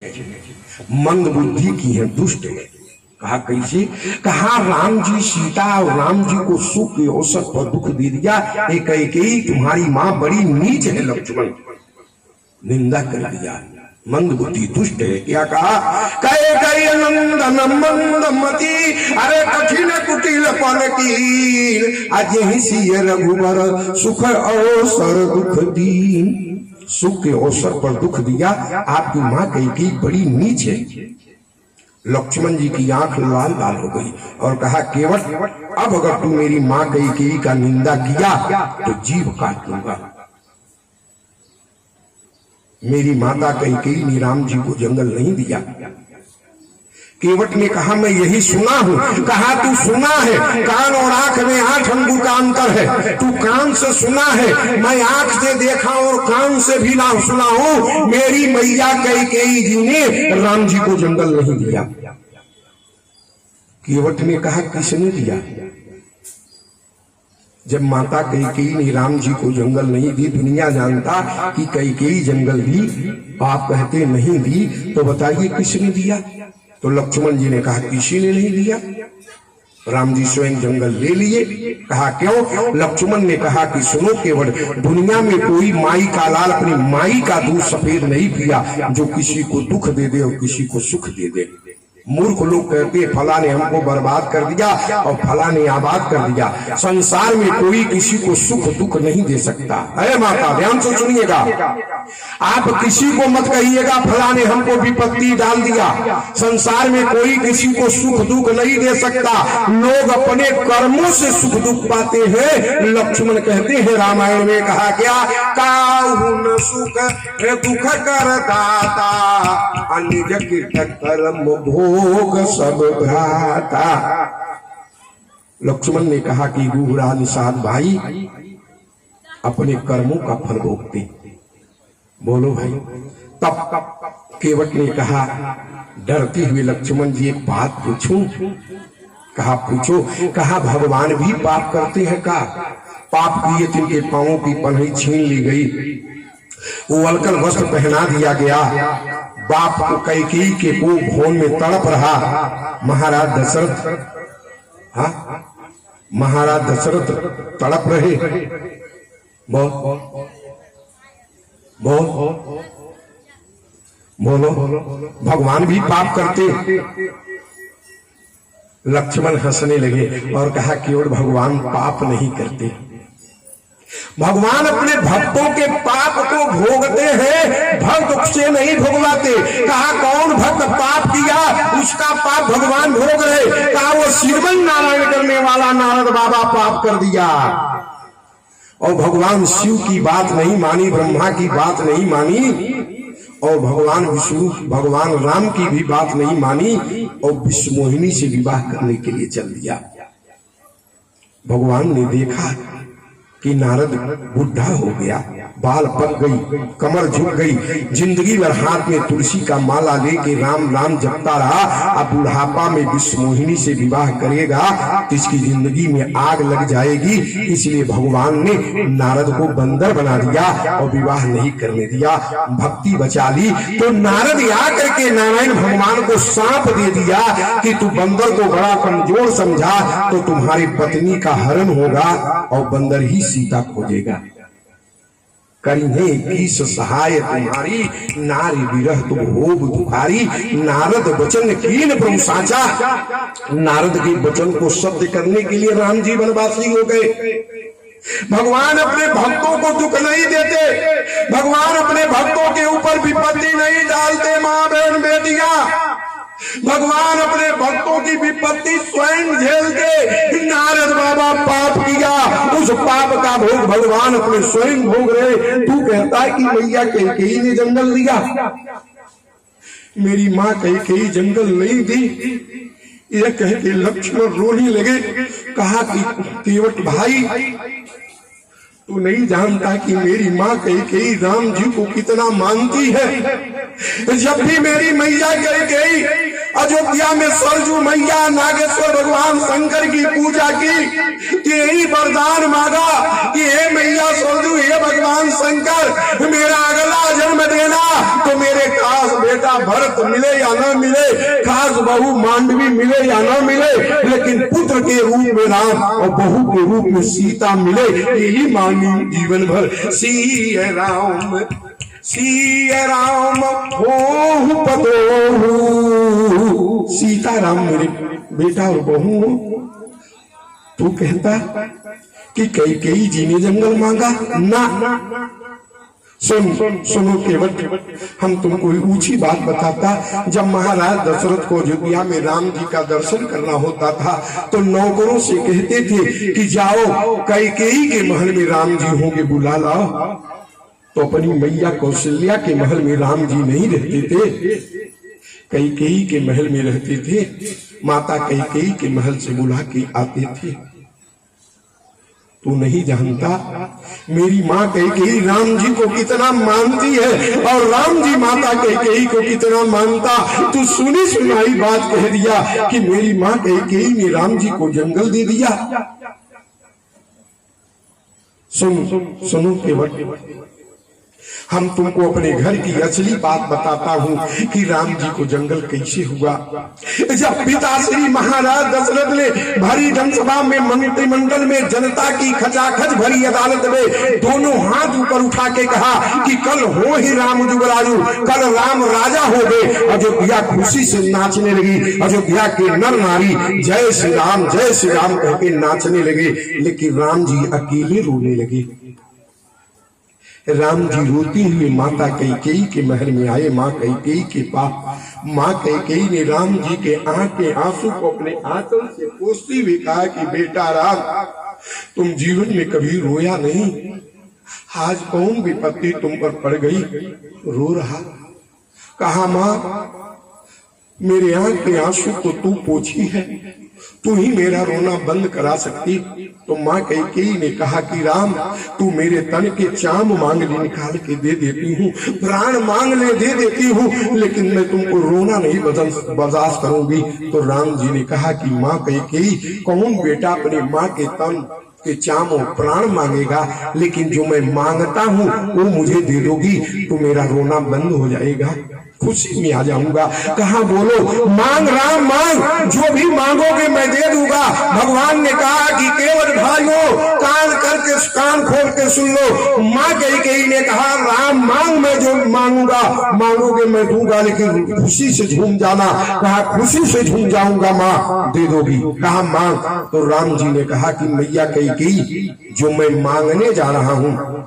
मंद बुद्धि की है, दुष्ट है। कहा कैसे? कहा राम जी सीता और राम जी को सुख के अवसर पर दुख दे दिया। एक ही तुम्हारी माँ बड़ी नीच है लक्ष्मण, निंदा कर दिया। मंद बुद्धि दुष्ट है। क्या कहा? कहे कहे नंदन मंद मती, अरे कठिन कुटिल पल की, आज यही सी रघुबर सुख अवसर दुख दीन। सुख के अवसर पर दुख दिया। आपकी माँ कही बड़ी नीच है। लक्ष्मण जी की आंख लाल लाल हो गई और कहा केवट, अब अगर तू मेरी माँ कही का निंदा किया तो जीभ काट दूंगा। मेरी माता कही ने राम जी को जंगल नहीं दिया। केवट ने कहा मैं यही सुना हूं। कहा तू सुना है? कान और आंख में 8 अंगुल का अंतर है। तू कान से सुना है, मैं आंख से देखा और कान से भी ना सुना हूं। मेरी मैया कई जी ने राम जी को जंगल नहीं दिया। केवट ने कहा किसने दिया? जब माता कई ने राम जी को जंगल नहीं दी, दुनिया जानता कि कई जंगल दी, आप कहते नहीं दी, तो बताइए किसने दिया? तो लक्ष्मण जी ने कहा किसी ने नहीं दिया। राम जी स्वयं जंगल ले लिए। कहा क्यों? लक्ष्मण ने कहा कि सुनो केवट, दुनिया में कोई माई का लाल अपनी माई का दूध सफेद नहीं पिया जो किसी को दुख दे दे और किसी को सुख दे दे। मूर्ख लोग कहते फला ने हमको बर्बाद कर दिया और फला ने आबाद कर दिया। संसार में कोई किसी को सुख दुख नहीं दे सकता। अरे माता ध्यान से सुनिएगा, आप किसी को मत कहिएगा फला ने हमको विपत्ति डाल दिया। संसार में कोई किसी को सुख दुख नहीं दे सकता। लोग अपने कर्मों से सुख दुख पाते हैं। लक्ष्मण कहते हैं रामायण में कहा क्या? काहू न सुख दुख कर दाता, निज कीर्तन कर्म भोग सब भ्राता। लक्ष्मण ने कहा कि गुहरा निषाद भाई अपने कर्मों का फल भोगते। बोलो भाई। तब केवट ने कहा डरते हुए लक्ष्मण जी एक बात पूछूं? कहा पूछो। कहा भगवान भी पाप करते हैं का? पाप किए तिनके पांवों की पन्ही छीन ली गई, वो वलकल वस्त्र पहना दिया गया। बाप को कैकेयी के को भवन में तड़प रहा। महाराज दशरथ, महाराज दशरथ तड़प रहे। बोलो भगवान भी पाप करते? लक्ष्मण हंसने लगे और कहा केवल भगवान पाप नहीं करते, भगवान अपने भक्तों के पाप को भोगते हैं, भक्त से नहीं भोगवाते। कहा कौन भक्त पाप किया उसका पाप भगवान भोग रहे। कहा वो श्रीमन नारायण करने वाला नारद बाबा पाप कर दिया और भगवान शिव की बात नहीं मानी, ब्रह्मा की बात नहीं मानी और भगवान विष्णु भगवान राम की भी बात नहीं मानी और विश्वमोहिनी से विवाह करने के लिए चल दिया। भगवान ने देखा कि नारद बुढ़ा हो गया, बाल पक गई, कमर झुक गई, जिंदगी भर हाथ में तुलसी का माला लेके राम राम जपता रहा। अब बुढ़ापा में विश्वमोहिनी से विवाह करेगा तो इसकी जिंदगी में आग लग जाएगी। इसलिए भगवान ने नारद को बंदर बना दिया और विवाह नहीं करने दिया, भक्ति बचा ली। तो नारद आकर के नारायण भगवान को सांप दे दिया कि तू बंदर को बड़ा कमजोर समझा तो तुम्हारी पत्नी का हरण होगा और बंदर ही सीता खोजेगा। करिहे किस सहाय तुम्हारी, नारी विरह तुम होब दुखारी। नारद वचन कीन प्रभु साचा। नारद के वचन को सत्य करने के लिए राम जी वनवासी हो गए। भगवान अपने भक्तों को दुख नहीं देते, भगवान अपने भक्तों के ऊपर विपत्ति नहीं डालते। माँ बहन बेटियां, भगवान अपने भक्तों की विपत्ति स्वयं झेलते। नारद बाबा पाप किया, उस पाप का भोग भगवान अपने स्वयं भोग रहे। तू कहता है कि मैया कैकेयी ने जंगल दिया? मेरी माँ कैकेयी जंगल नहीं दी। यह कह के लक्ष्मण रोने लगे। कहा कि केवट भाई तू नहीं जानता कि मेरी माँ कैकेयी राम जी को कितना मानती है। जब भी मेरी मैया कैकेयी अयोध्या में सरजू मैया नागेश्वर भगवान शंकर की पूजा की, यही वरदान मांगा कि हे मैया सरजू, हे भगवान शंकर, मेरा अगला जन्म देना तो मेरे खास बेटा भरत मिले या न मिले, खास बहू मांडवी मिले या न मिले, लेकिन पुत्र के रूप में राम और बहू के रूप में सीता मिले, यही मांगी जीवन भर। सिया राम हो पतो, सीता राम मेरे बेटा और बहू हो। तू कहता कि कई जी ने जंगल मांगा ना। सुनो केवट, हम तुमको ऊंची बात बताता। जब महाराज दशरथ को अयोध्या में राम जी का दर्शन करना होता था तो नौकरों से कहते थे कि जाओ कैकेयी के महल में राम जी होंगे, बुला लाओ। तो अपनी मैया कौशल्या के महल में राम जी नहीं रहते थे, कैकेयी के महल में रहते थे। माता कैकेयी के महल से बुला के आते थे। तू नहीं जानता मेरी माँ कैकेयी राम जी को कितना मानती है और राम जी माता कैकेयी को कितना मानता। तू सुनी सुनाई बात कह दिया कि मेरी माँ कैकेयी ने राम जी को जंगल दे दिया। सुनो केवट, हम तुमको अपने घर की असली बात बताता हूँ कि राम जी को जंगल कैसे हुआ। जब पिता श्री महाराज दशरथ ने भरी जनसभा में, मंत्रिमंडल में, जनता की खचाखच भरी अदालत में दोनों हाथ ऊपर उठा के कहा कि कल हो ही राम जुगराजू, कल राम राजा हो गए। अयोध्या खुशी से नाचने लगी। अयोध्या के नर नारी जय श्री राम कह के नाचने लगे, लेकिन राम जी अकेले रोने लगे। राम जी रोती हुए माता कैकेयी के महल में आए। माँ कैकेयी के पास माँ कैकेयी ने राम जी के आंख के आंसू को अपने आंचल से पोंछती हुई कहा कि बेटा राम, तुम जीवन में कभी रोया नहीं, आज कौन विपत्ति तुम पर पड़ गई, रो रहा। कहा माँ, मेरे आंख के आंसू को तू पोंछी है, तू ही मेरा रोना बंद करा सकती। तो माँ कैकेयी ने कहा कि राम, तू मेरे तन के चाम मांग ले, निकाल के दे देती हूँ, प्राण मांग ले दे देती हूँ, लेकिन मैं तुमको रोना नहीं बर्दाश्त करूंगी। तो राम जी ने कहा कि माँ कैकेयी, कौन बेटा अपनी माँ के तन के चामो प्राण मांगेगा, लेकिन जो मैं मांगता हूँ वो मुझे दे दोगी तो मेरा रोना बंद हो जाएगा, खुशी में आ जाऊंगा। कहा बोलो, मांग राम मांग, जो भी मांगोगे मैं दे दूंगा। भगवान ने कहा कि केवल भाइयों कान खोल के सुन लो। माँ कैकेयी ने कहा राम मांग, मैं जो मांगूंगा मांगोगे मैं दूंगा, लेकिन खुशी से झूम जाना। कहा खुशी से झूम जाऊंगा माँ, दे दोगी। कहा मांग। तो राम जी ने कहा कि मैया कैकेयी, जो मैं मांगने जा रहा हूँ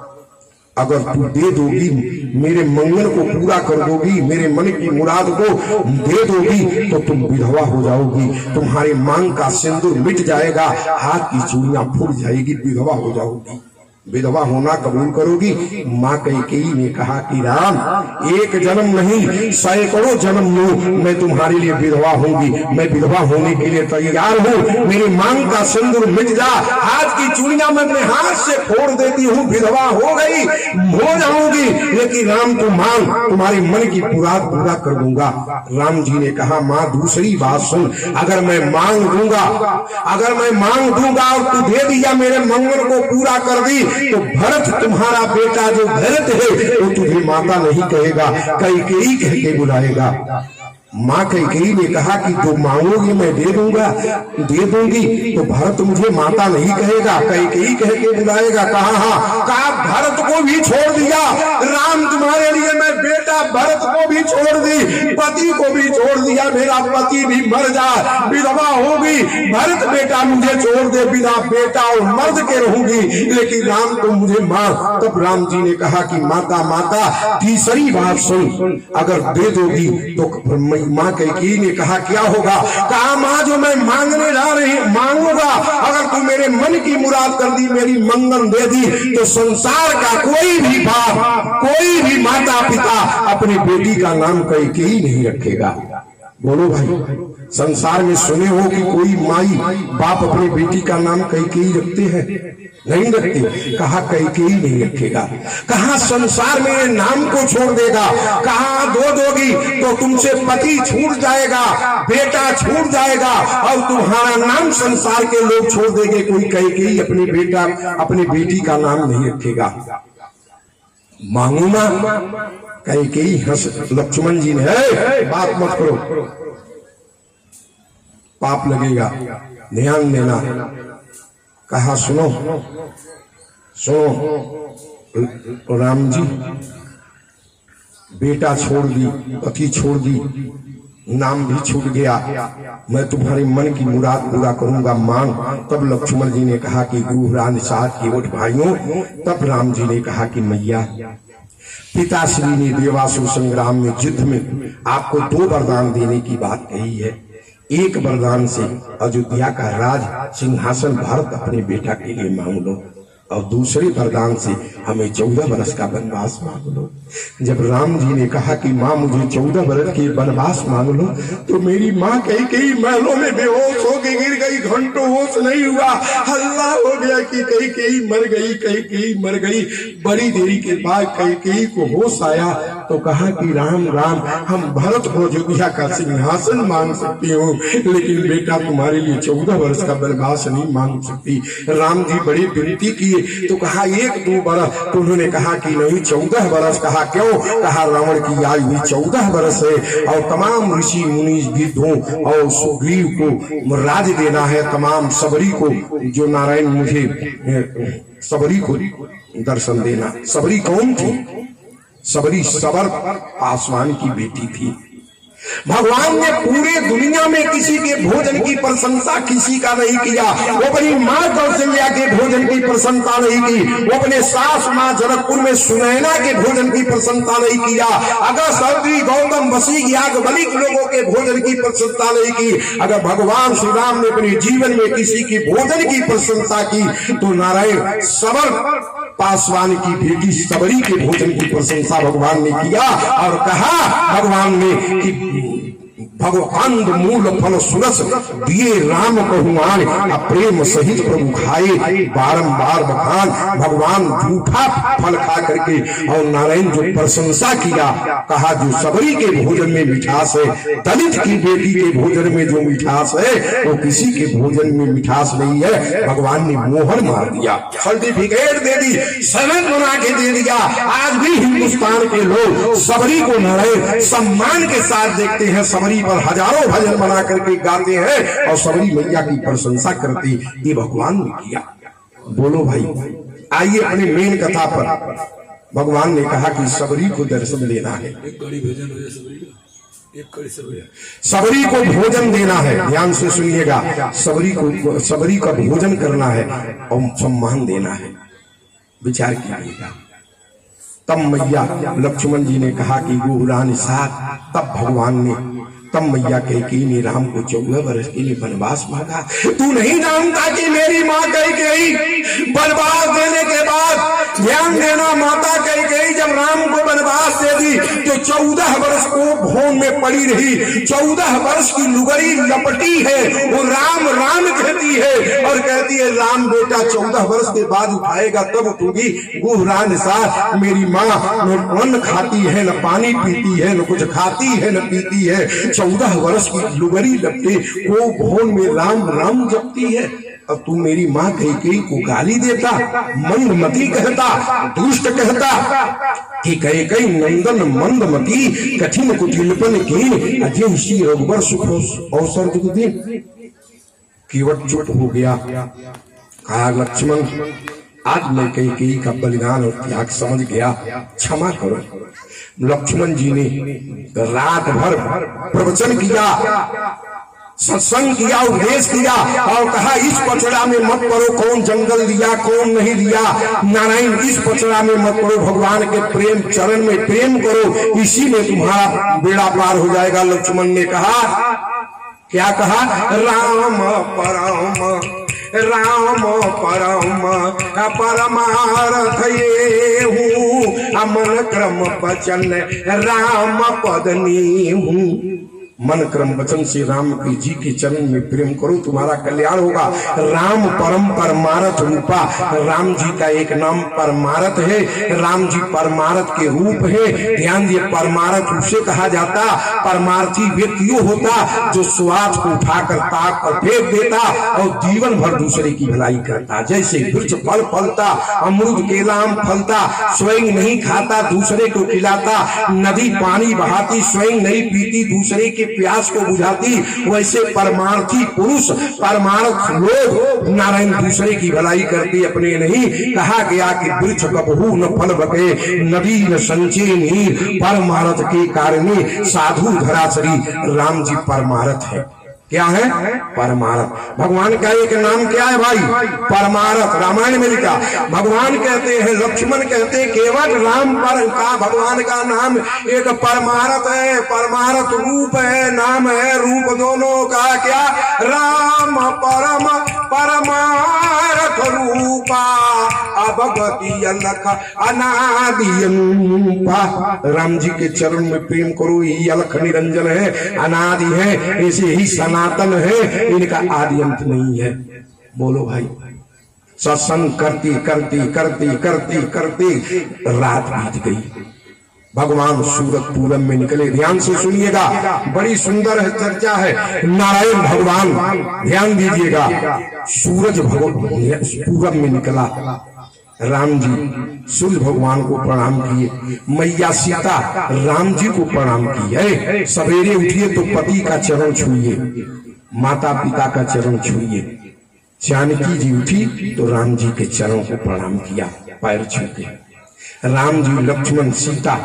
अगर तू दे दोगी, मेरे मंगल को पूरा कर दोगी, मेरे मन की मुराद को दे दोगी तो तुम विधवा हो जाओगी, तुम्हारे मांग का सिंदूर मिट जाएगा, हाथ की चूड़ियां फूट जाएगी, विधवा हो जाओगी। विधवा होना कबूल करोगी? माँ कैकेयी ने कहा कि राम, एक जन्म नहीं सैकड़ों जन्म लूं, मैं तुम्हारे लिए विधवा होंगी, मैं विधवा होने के लिए तैयार हूँ। मेरी मांग का सिंदूर मिट जा, हाथ की चूड़ियां मैं अपने हाथ से फोड़ देती हूँ, विधवा हो गई, हो जाऊंगी, लेकिन राम तुम मांग, तुम्हारे मन की मुराद पूरा कर दूंगा। राम जी ने कहा माँ दूसरी बात सुन, अगर मैं मांग दूंगा और तू दे दिया, मेरे मंगल को पूरा कर दी, तो भरत तुम्हारा बेटा जो भरत है वो तुझे माता नहीं कहेगा, कैकेयी कह के बुलाएगा। माँ कैकेयी ने कहा कि जो मांगोगे मैं दे दूंगी, तो भरत मुझे माता नहीं कहेगा, कैकेयी कह के बुलाएगा। कहा भरत को भी छोड़ दिया, राम तुम्हारे लिए मैं बेटा भरत को भी छोड़ दी, पति को भी छोड़ दिया, मेरा पति भी मर जाए, विधवा होगी, भरत बेटा मुझे छोड़ दे, बिना बेटा और मर्द के रहूंगी, लेकिन राम तुम मुझे मां। तब राम जी ने कहा कि माता तीसरी बात सुन, अगर दे दोगी तो माँ कैकेयी ने कहा क्या होगा? कहा माँ जो मैं मांगने जा रही मांगूंगा, अगर तू मेरे मन की मुराद कर दी, मेरी मंगन दे दी, तो संसार का कोई भी बाप, कोई भी माता पिता अपनी बेटी का नाम कैकेयी नहीं रखेगा। बोलो भाई, संसार में सुने हो कि कोई माई बाप अपनी बेटी का नाम कैकेयी रखते हैं? नहीं रखते। कहा कैकेयी नहीं रखेगा, कहा संसार में ये नाम को छोड़ देगा, कहा दो दोगी तो तुमसे पति छूट जाएगा, बेटा छूट जाएगा और तुम्हारा नाम संसार के लोग छोड़ देंगे। कोई कैकेयी अपने बेटा अपनी बेटी का नाम नहीं रखेगा। मांगू ना, कैकेयी हंस लक्ष्मण जी ने, बात मत करो, पाप लगेगा, ध्यान देना। कहा सुनो सुनो, राम जी बेटा छोड़ दी, पति छोड़ दी, नाम भी छूट गया, मैं तुम्हारे मन की मुराद पूरा करूंगा, मांग। तब लक्ष्मण जी ने कहा कि गुरुरान साथ की उठ भाइयों। तब राम जी ने कहा कि मैया, पिताश्री ने देवासुर संग्राम में युद्ध में आपको 2 वरदान देने की बात कही है। एक वरदान से अयोध्या का राज सिंहासन भारत अपने बेटा के लिए मांग लो, और दूसरे वरदान से हमें 14 वर्ष का वनवास मांग लो। जब राम जी ने कहा कि माँ मुझे 14 वर्ष के वनवास मांग लो, तो मेरी माँ कई महलों में बेहोश हो के गिर गई, घंटों होश नहीं हुआ, हल्ला हो गया कि कई मर गई, कई मर गई। बड़ी देरी के बाद कई को होश आया तो कहा कि राम राम, हम भरत को अयोध्या का सिंहासन मांग सकती हूँ, लेकिन बेटा तुम्हारे लिए 14 वर्ष का वनवास नहीं मांग सकती। राम जी बड़ी विनती किए तो कहा 1-2 वर्ष, तो उन्होंने कहा कि नहीं 14 वर्ष। कहा क्यों? कहा रावण की आयु हुई 14 वर्ष है, और तमाम ऋषि मुनि गिद्धों और सुग्रीव को राज देना है, तमाम सबरी को, जो नारायण मुझे सबरी को दर्शन देना। सबरी कौन थी? सबरी सबर आसमान की बेटी थी। भगवान ने पूरे दुनिया में किसी के भोजन की प्रशंसा किसी का नहीं किया। वो अपनी माँ कौशल्या के भोजन की प्रशंसा नहीं की, वो अपने सास माँ जनकपुर में सुनैना के भोजन की प्रशंसा नहीं किया, अगर सौदी गौतम वशिष्ठ याज्ञवल्क्य लोगों के भोजन की प्रशंसा नहीं की। अगर भगवान श्री राम ने अपने जीवन में किसी की भोजन की प्रशंसा की तो नारायण सबर पासवान की बेटी सबरी के भोजन की प्रशंसा भगवान ने किया, और कहा भगवान ने कि भगवान मूल फल सुरस दिए राम कहुआन, प्रेम सहित प्रभु खाए बारंबार बखान। भगवान झूठा फल खा करके और नारायण जो प्रशंसा किया, कहा जो सबरी के भोजन में मिठास है, दलित की बेटी के भोजन में जो मिठास है वो किसी के भोजन में मिठास नहीं है। भगवान ने मोहर मार दिया, सर्टिफिकेट दे दी, सनद बना के दे दिया। आज भी हिंदुस्तान के लोग सबरी को नारायण सम्मान के साथ देखते हैं, सबरी पर हजारों भजन बना करके गाते हैं और सबरी मैया की प्रशंसा करते। ये भगवान ने किया। बोलो भाई, आइए अपने मेन कथा पर। भगवान ने कहा कि सबरी को दर्शन देना है, सबरी को भोजन देना है। ध्यान से सुनिएगा, सबरी का भोजन करना है और सम्मान देना है। विचार कीजिएगा। तब मैया लक्ष्मण जी ने कहा कि गुरुरानी साथ। तब भगवान ने, तब मैया कैकेयी ने राम को 14 वर्ष के लिए वनवास मांगा। तू नहीं जानता कि मेरी माँ कैकेयी वनवास देने के बाद, ध्यान देना, माता कैकेयी जब राम को वनवास दे दी तो 14 वर्ष को भवन में पड़ी रही। 14 वर्ष की लुगड़ी लपटी है, वो राम राम कहती है और कहती है राम बेटा 14 वर्ष के बाद उठाएगा तब उठूंगी। गुहरान साथ मेरी माँ न अन्न खाती है, न पानी पीती है, न कुछ खाती है न पीती है। 14 वर्ष की लुगड़ी लपटे वो भवन में राम राम जपती है। अब तू मेरी माँ कैकेयी को गाली देता, मंदमती कहता, दुष्ट कहता कि कैकेयी नंदन मंदमती कठिन कुटिलपन कीन अजय श्री रघुवर सुख अवसर दे। केवट चुप हो गया। कहा लक्ष्मण, आज मैं कैकेयी का बलिदान और त्याग समझ गया, क्षमा करो। लक्ष्मण जी ने रात भर प्रवचन किया, सत्संग किया, उपदेश किया और कहा इस पचड़ा में मत पड़ो, कौन जंगल दिया कौन नहीं दिया। नारायण इस पचड़ा में मत पड़ो, भगवान के प्रेम चरण में प्रेम करो, इसी में तुम्हारा बेड़ा पार हो जाएगा। लक्ष्मण ने कहा, क्या कहा? राम परम परमार्थ ये हूँ, अमन क्रम बचन राम पदनी हूँ। मन कर्म वचन से राम के जी के चरण में प्रेम करो, तुम्हारा कल्याण होगा। राम परम परमारथ रूपा, राम जी का एक नाम परमारथ है। राम जी परमारथ के रूप है। ध्यान दिए, परमारथ उसे कहा जाता, परमार्थी व्यक्ति वो होता जो स्वार्थ को उठाकर ताक पर फेंक देता और जीवन भर दूसरे की भलाई करता। जैसे वृक्ष फल फलता, अमरूद केला आम फलता, स्वयं नहीं खाता दूसरे को खिलाता। नदी पानी बहाती, स्वयं नहीं पीती दूसरे के प्यास को बुझाती। वैसे परमार्थी पुरुष, परमार्थ लोग नारायण दूसरे की भलाई करते, अपने नहीं। कहा गया कि वृक्ष कबहू न फल बके, नदी न संचय नीर, परमार्थ के कारण साधु धराचरी। राम जी परमार्थ है। क्या है? परमारथ। भगवान का एक नाम क्या है भाई? परमारथ। रामायण में लिखा, भगवान कहते हैं, लक्ष्मण कहते हैं, केवल राम पर का भगवान का नाम एक परमारथ है। परमारथ रूप है, नाम है, रूप दोनों का क्या? राम परम परमारथ रूपा, अभगति अलख अनादि अनुपा। राम जी के चरण में प्रेम करो, यही अलख निरंजन है, अनादि है, ऐसे ही सनातन है, इनका आदि अंत नहीं है। बोलो भाई। सत्संग करती करती करती करती करती रात बीत गई। भगवान सूरत पूरब में निकले। ध्यान से सुनिएगा, बड़ी सुंदर है चर्चा है। नारायण भगवान, ध्यान दीजिएगा, सूरज पूरब में निकला। राम जी सूर्य भगवान को प्रणाम किए, मैया सीता राम जी को प्रणाम किए। सवेरे उठिए तो पति का चरण छुइए, माता पिता का चरण छुइए। जानकी जी उठी तो राम जी के चरण को प्रणाम किया, पैर छू के। राम जी, लक्ष्मण, सीता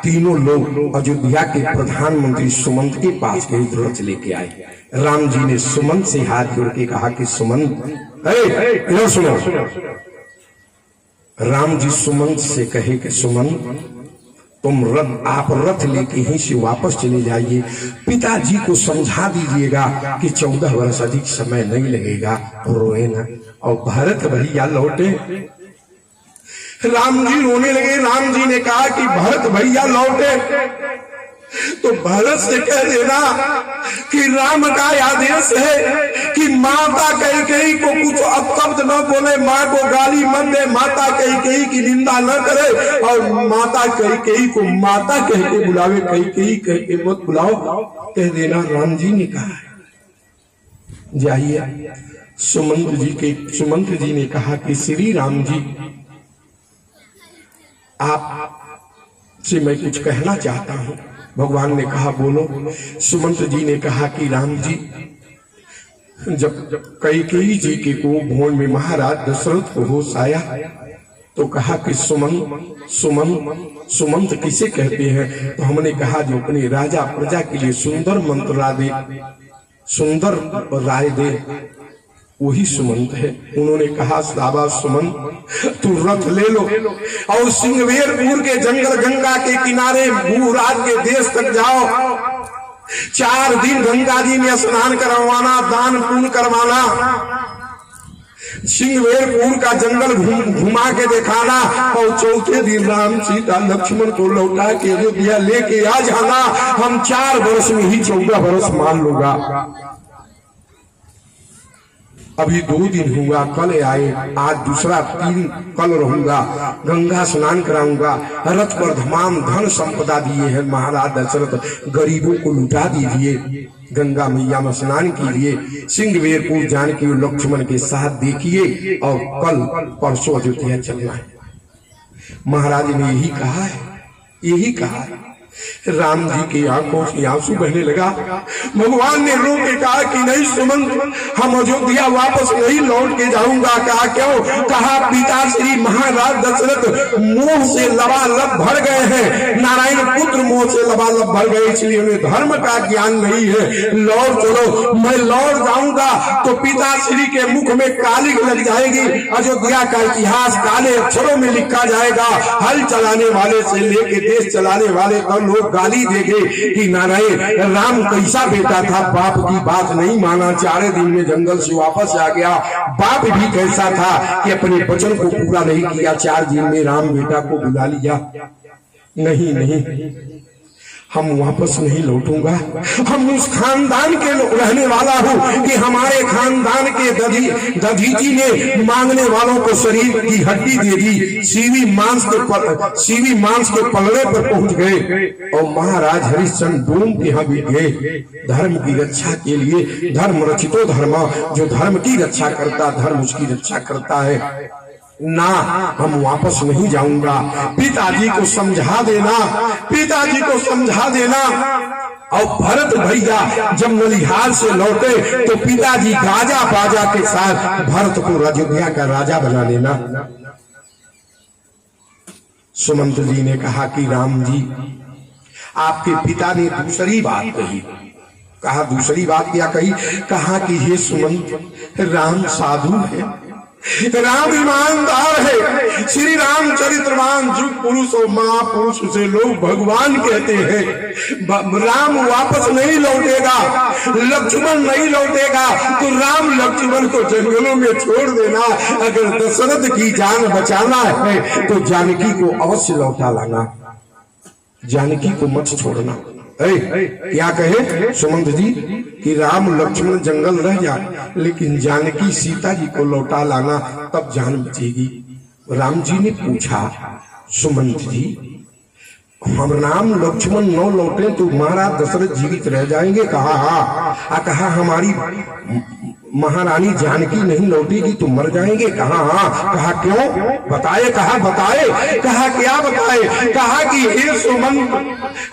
तीनों लोग अयोध्या के प्रधानमंत्री सुमंत के पास गए, ध्वज लेके आए। राम जी ने सुमंत से हाथ जोड़ के कहा कि सुमंत, इधर सुनो। राम जी सुमंत से कहे कि सुमंत, तुम आप रथ लेके यहीं से वापस चले जाइए। पिताजी को समझा दीजिएगा कि 14 वर्ष अधिक समय नहीं लगेगा, तो रोए ना। और भरत भैया लौटे। राम जी रोने लगे। राम जी ने कहा कि भरत भैया लौटे तो भरत से कह देना कि राम का आदेश है कि माता कैकेयी को कुछ अपशब्द न बोले, माँ को गाली मत दे, माता कैकेयी की निंदा न करे, और माता कैकेयी को माता कह के बुलावे, कैकेयी कह के मत बुलाओ, कह देना। राम जी ने कहा है। जाइए। सुमंत जी ने कहा कि श्री राम जी, आप से मैं कुछ कहना चाहता हूं। भगवान ने कहा बोलो। सुमंत जी ने कहा कि राम जी, जब कैकेयी जी के को भोन में महाराज दशरथ को होश आया तो कहा कि सुमंत किसे कहते हैं? तो हमने कहा जो अपने राजा प्रजा के लिए सुंदर मंत्र दे, सुंदर राय दे, वही सुमंत है। उन्होंने कहा शाबाश सुमंत, तू रथ ले लो और सिंहवेरपुर के जंगल गंगा के किनारे भूराज के देश तक जाओ। 4 दिन गंगा जी में स्नान करवाना, दान पुण्य करवाना, सिंहवेरपुर का जंगल घुमा के दिखाना, और 4थे दिन राम सीता लक्ष्मण को लौटा के अयोध्या लेके आ जाना। हम 4 वर्ष में ही 14 वर्ष मान लूंगा। अभी 2 दिन हुआ, कल आए, आज दूसरा 3 कल रहूंगा, गंगा स्नान कराऊंगा। रथ पर तमाम धन संपदा दिए हैं महाराज दशरथ, गरीबों को लुटा दीजिए। गंगा मैया में स्नान कीजिए, सिंहवेरपुर जानकी लक्ष्मण के साथ देखिए, और कल परसों अयोध्या चलना है। महाराज ने यही कहा है, यही कहा है। राम जी की आंखों से आंसू बहने लगा। भगवान ने रो के कहा कि नहीं सुमंत, हम अयोध्या वापस नहीं लौट के जाऊंगा। कहा क्यों? कहा पिता श्री महाराज दशरथ मोह से लबालब भर गए हैं, नारायण पुत्र मोह से लबालब भर गए, इसलिए उन्हें धर्म का ज्ञान नहीं है। लौट चलो, मैं लौट जाऊंगा तो पिता श्री के मुख में कालिक लग जाएगी। अयोध्या का इतिहास काले अक्षरों में लिखा जाएगा। हल चलाने वाले से लेके देश चलाने वाले तक लोग गाली देंगे कि नारायण राम कैसा बेटा था, बाप की बात नहीं माना, 4 दिन में जंगल से वापस आ गया। बाप भी कैसा था कि अपने वचन को पूरा नहीं किया, 4 दिन में राम बेटा को बुला लिया। नहीं नहीं, हम वापस नहीं लौटूंगा। हम उस खानदान के रहने वाला हूँ कि हमारे खानदान के दधीची ने मांगने वालों को शरीर की हड्डी दे दी, सीवी मांस के पलड़े पर पहुंच गए और महाराज हरिश्चंद्र डोम के यहाँ भी गए धर्म की रक्षा के लिए। धर्म रचितो धर्म, जो धर्म की रक्षा करता धर्म उसकी रक्षा करता है ना। हम वापस नहीं जाऊंगा। पिताजी को समझा देना, पिताजी को समझा देना। और भरत भैया जब नलिहाल से लौटे तो पिताजी गाजा बाजा के साथ भरत को अयोध्या का राजा बना देना। सुमंत जी ने कहा कि राम जी, आपके पिता ने दूसरी बात कही। कहा दूसरी बात क्या कही? कहा कि हे सुमंत, राम साधु है, राम ईमानदार है, श्री रामचरितमानस युग पुरुष और महापुरुष से लोग भगवान कहते हैं। राम वापस नहीं लौटेगा, लक्ष्मण नहीं लौटेगा, तो राम लक्ष्मण को जंगलों में छोड़ देना। अगर दशरथ की जान बचाना है तो जानकी को अवश्य लौटा लाना, जानकी को मत छोड़ना। क्या कहे सुमंत जी कि राम लक्ष्मण जंगल रह जाए लेकिन जानकी सीता जी को लौटा लाना, तब जान बचेगी। राम जी ने पूछा, सुमंत जी हम राम लक्ष्मण न लौटे तो महाराज दशरथ जीवित रह जाएंगे? कहा हाँ। कहा हमारी महारानी जानकी नहीं लौटेगी तो मर जाएंगे? कहा हाँ। कहा क्यों? बताए। कहा बताए। कहा क्या बताए? कहा कि हे सुमंत,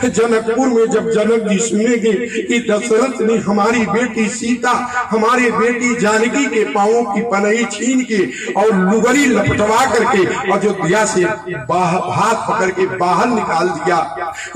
जनकपुर में जब जनक जी सुनेंगे कि दशरथ ने हमारी बेटी सीता, हमारी बेटी जानकी के पांवों की पनही छीन के और लुगरी लपटवा करके अयोध्या से हाथ पकड़ के बाहर निकाल दिया,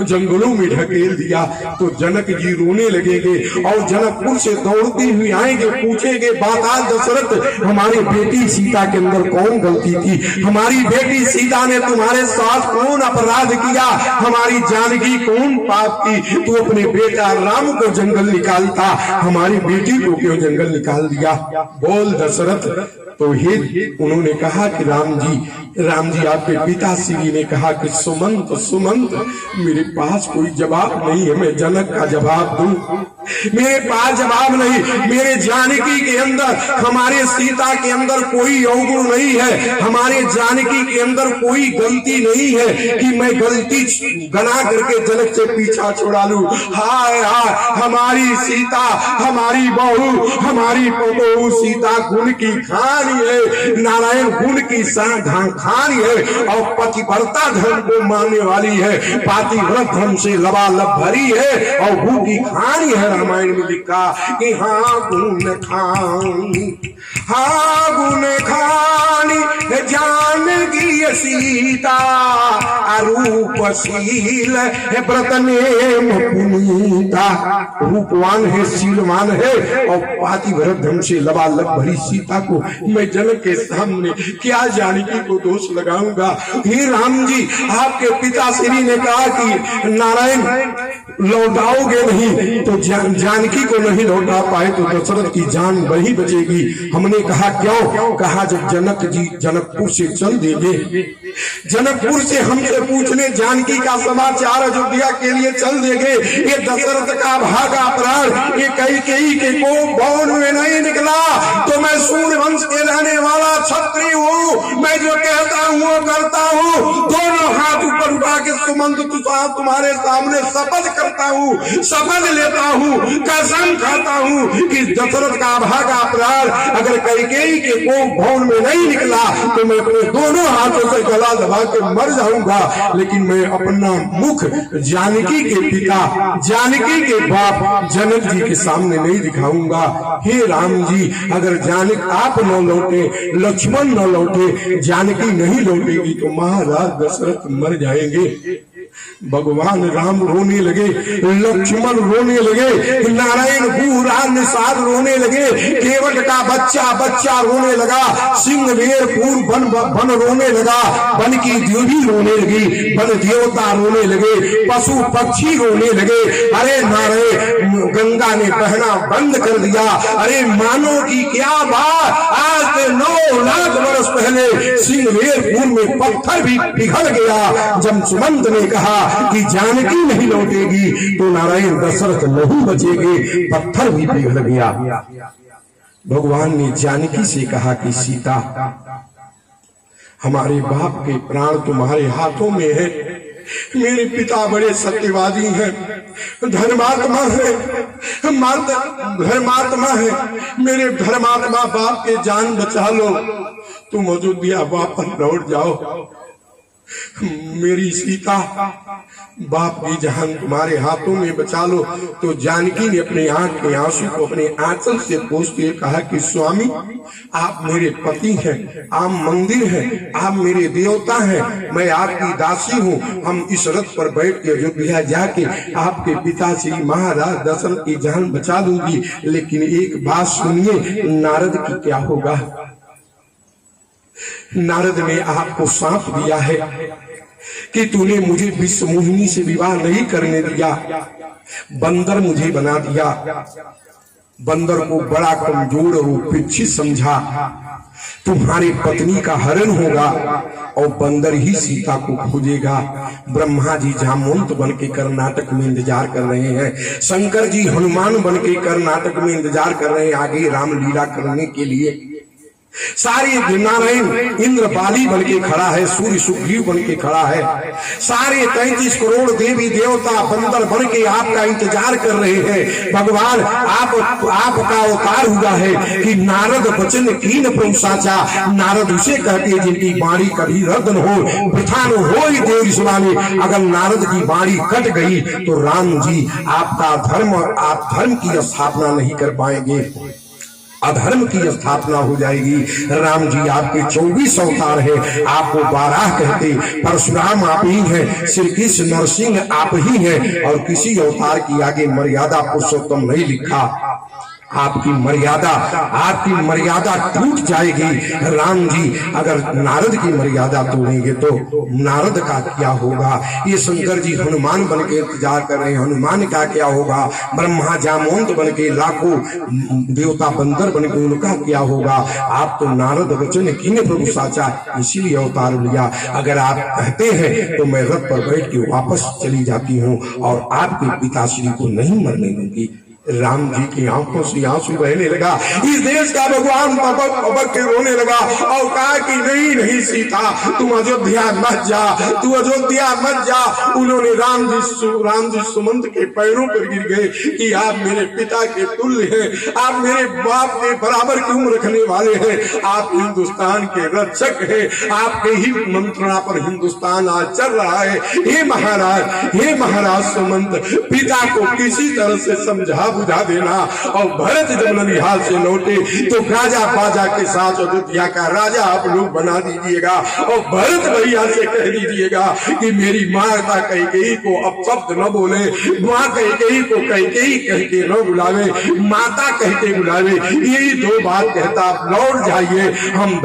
जंगलों में ढकेल दिया, तो जनक जी रोने लगेंगे और जनकपुर से दौड़ती हुई आएंगे, पूछेंगे बता दशरथ हमारी बेटी सीता के अंदर कौन गलती थी? हमारी बेटी सीता ने तुम्हारे साथ कौन अपराध किया? हमारी जानकी कौन पाप की? तू अपने बेटा राम को जंगल निकालता, हमारी बेटी को क्यों जंगल निकाल दिया? बोल दशरथ। तो हे उन्होंने कहा कि राम जी आपके पिता श्री ने कहा कि सुमंत मेरे पास कोई जवाब नहीं है, मैं जनक का जवाब दूं? मेरे पास जवाब नहीं। मेरे जानकी के अंदर, हमारे सीता के अंदर कोई अवगुण नहीं है, हमारे जानकी के अंदर कोई गलती नहीं है कि मैं गलती गना करके जनक से पीछा छुड़ा लूं। हाय हाय, हमारी सीता, हमारी बहू, हमारी बहू सीता गुण की खानी है, नारायण गुण की खानी है और पतिव्रता धर्म को मानने वाली है, पातिव्रत धर्म से लबालब भरी है और गुण की खानी है। रामायण में लिखा कि हाँ गुण खानी, हाँ गुण खानी जानकी सीता, रूपशील व्रत नेम पुनीता। रूपवान है, शीलवान है और पातिव्रत धर्म से लबालब भरी सीता को मैं जनक के सामने क्या जानकी को दोष लगाऊंगा? हे राम जी, आपके पिता श्री ने कहा कि नारायण लौटाओगे नहीं तो जानकी को नहीं लौटा पाए तो दशरथ की जान वही बचेगी। हमने कहा क्यों? कहा जब जनक जी जनकपुर से चल देंगे, जनकपुर से हमसे पूछने जानकी का समाचार अयोध्या के लिए चल देंगे, ये दशरथ का भागा प्राण ये कई के को बौन में नहीं निकला तो मैं सूर्य वंश के रहने वाला क्षत्रिय हूँ, मैं जो कहता हूँ वो करता हूँ। दोनों हाथ ऊपर उठा के सुमंत तुम्हारे सामने शपथ करता हूँ, शपथ लेता हूँ, कसम खाता हूँ कि दशरथ का भागा प्राण अगर कैकेयी के कोख भवन में नहीं निकला तो मैं अपने दोनों हाथों से गला दबा के मर जाऊंगा, लेकिन मैं अपना मुख जानकी के पिता, जानकी के बाप जनक जी के सामने नहीं दिखाऊंगा। हे राम जी, अगर जानक आप न लौटे, लक्ष्मण न लौटे, जानकी नहीं लौटेगी तो महाराज दशरथ मर जाएंगे। भगवान राम रोने लगे, लक्ष्मण रोने लगे, नारायण भूराज निषाद रोने लगे, केवट का बच्चा रोने लगा, सिंह वेर पूर्व बन रोने लगा, वन की देवी रोने लगी, वन देवता रोने लगे, पशु पक्षी रोने लगे। अरे नारायण, गंगा गंगा ने बहना बंद कर दिया। अरे मानो की क्या बात, आज से 9 लाख वर्ष पहले सिंहवेरपुर में पत्थर भी पिघल गया। जब सुमंत ने कहा कि जानकी नहीं लौटेगी तो नारायण दशरथ नहीं बचेंगे, पत्थर भी पिघल गया। भगवान ने जानकी से कहा कि सीता, हमारे बाप के प्राण तुम्हारे हाथों में है। मेरे पिता बड़े सत्यवादी हैं, धर्मात्मा है, धर्मात्मा है। मेरे धर्मात्मा बाप के जान बचा लो, तुम अयोध्या वापस लौट जाओ। मेरी सीता, बाप की जान तुम्हारे हाथों में बचा लो। तो जानकी ने अपने आंख के आंसू को अपने आंचल से पोंछते कहा कि स्वामी, आप मेरे पति हैं, आप मंदिर हैं, आप मेरे देवता हैं, मैं आपकी दासी हूँ। हम इस रथ पर बैठ के अयोध्या जाके आपके पिता श्री महाराज दशरथ की जान बचा लूंगी। लेकिन एक बात सुनिए, नारद की क्या होगा? नारद ने आपको सांप दिया है कि तूने मुझे विश्व मोहिनी से विवाह नहीं करने दिया, बंदर मुझे बना दिया। बंदर को बड़ा कमजोर और उपेक्षित समझा। तुम्हारी पत्नी का हरण होगा और बंदर ही सीता को खोजेगा। ब्रह्मा जी जामवंत बन के कर्नाटक में इंतजार कर रहे हैं, शंकर जी हनुमान बन के कर्नाटक में इंतजार कर रहे हैं आगे रामलीला करने के लिए। सारे नारायण इंद्र बाली बन के खड़ा है, सूर्य सुग्रीव बन के खड़ा है। सारे 33 करोड़ देवी देवता बंदर बन के आपका इंतजार कर रहे हैं। भगवान आपका अवतार हुआ है कि नारद वचन कीन प्रभु साचा। नारद उसे कहते जिनकी वाणी कभी रद्द न हो, वृथा न हो देव स्वामी। अगर नारद की वाणी कट गई तो राम जी आपका धर्म, आप धर्म की स्थापना नहीं कर पाएंगे, अधर्म की स्थापना हो जाएगी। राम जी आपके 24 अवतार हैं, आपको 12 कहते, परशुराम आप ही हैं, श्री कृष्ण नरसिंह आप ही हैं, और किसी अवतार की आगे मर्यादा पुरुषोत्तम नहीं लिखा। आपकी मर्यादा टूट जाएगी। राम जी अगर नारद की मर्यादा तोड़ेंगे तो नारद का क्या होगा? ये शंकर जी हनुमान बन के इंतजार कर रहे हैं, हनुमान का क्या होगा? ब्रह्मा जामवंत बन के लाखों देवता बंदर बन के उनका क्या होगा? आप तो नारद वचन कीन प्रभु साचा, इसीलिए अवतार लिया। अगर आप कहते हैं तो मैं रथ पर बैठ के वापस चली जाती हूँ और आपके पिताश्री को नहीं मरने दूंगी। राम जी की आंखों से आंसू बहने लगा। इस देश का भगवान पबक के रोने लगा और कहा कि नहीं सीता, तुम अयोध्या मत जा, तू अयोध्या मत जा। उन्होंने राम जी सुमंत के पैरों पर गिर गए कि आप मेरे पिता के तुल्य हैं, आप मेरे बाप के बराबर की उम्र रखने वाले हैं, आप हिंदुस्तान के रक्षक हैं, आपके ही मंत्रणा पर हिंदुस्तान आज चल रहा है। हे महाराज सुमंत, पिता को किसी तरह से समझा बुझा देना। और भरत जब ननिहाल से लौटे तो गाजा बाजा के साथ अयोध्या का राजा आप लोग बना दीजिएगा और भरत भैया से कह दीजिएगा कि मेरी माता कैकेयी को अपशब्द न बोले, माँ कैकेयी को कैकेयी कह के न बुलावे, माता कह के बुलावे। यही 2 बात कहता, आप लौट जाइए। हम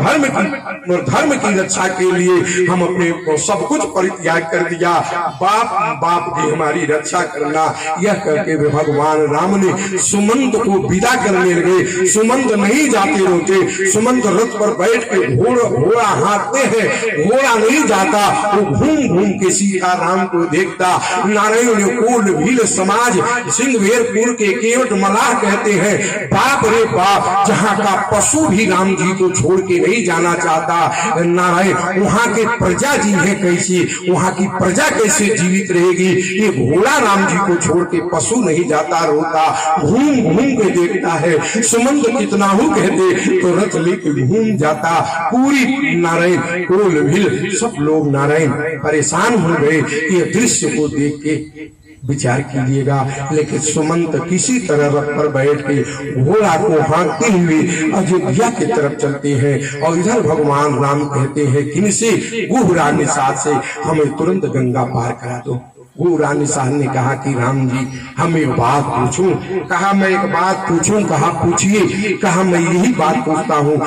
धर्म की रक्षा के लिए हम अपने सब कुछ परित्याग कर दिया, बाप की हमारी रक्षा करना। यह करके भगवान राम ने सुमंत को विदा करने लगे। सुमंत नहीं जाते रोते, सुमंत रथ पर बैठ के घोड़ा हाँकते हैं, घोड़ा नहीं जाता, वो घूम घूम के सीता राम को देखता। नारायण कुल भील समाज सिंहवेरपुर के केवट मलाह कहते हैं, बाप रे बाप, जहाँ का पशु भी राम जी को छोड़ के नहीं जाना चाहता। नारायण वहाँ के प्रजा जी है कैसी, वहाँ की प्रजा कैसे जीवित रहेगी? ये घोड़ा राम जी को छोड़ के पशु नहीं जाता, रोता, घूम घूम के देखता है। सुमंत कितना हूँ कहते तो रथ लेके घूम जाता। पूरी नारायण कुल भील सब लोग नारायण परेशान हो गए। ये दृश्य को देख के विचार कीजिएगा। लेकिन सुमंत किसी तरह रथ पर बैठ के घोड़ा को हाँकते हुए अयोध्या की तरफ चलते हैं और इधर भगवान राम कहते हैं किनसे? गुहरा निषाद से हमें तुरंत गंगा पार करा दो। गुहरा निषाद ने कहा कि राम जी हम एक बात पूछूं? कहा मैं एक बात पूछूं? कहा पूछिए। कहा मैं यही बात पूछता हूँ